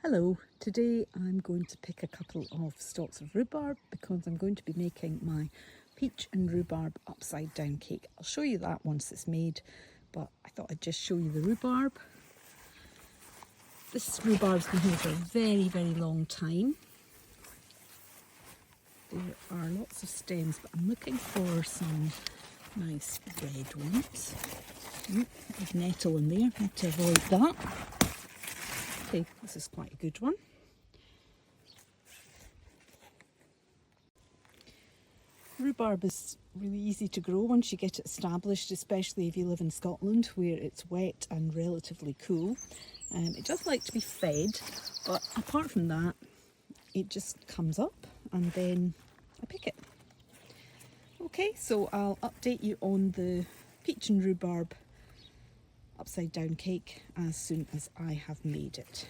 Hello, today I'm going to pick a couple of stalks of rhubarb because I'm going to be making my peach and rhubarb upside down cake. I'll show you that once it's made, but I thought I'd just show you the rhubarb. This rhubarb's been here for a very long time. There are lots of stems, but I'm looking for some nice red ones. There's nettle in there, need to avoid that. Okay, this is quite a good one. Rhubarb is really easy to grow once you get it established, especially if you live in Scotland where it's wet and relatively cool. It does like to be fed, but apart from that, it just comes up and then I pick it. Okay, so I'll update you on the peach and rhubarb upside down cake as soon as I have made it.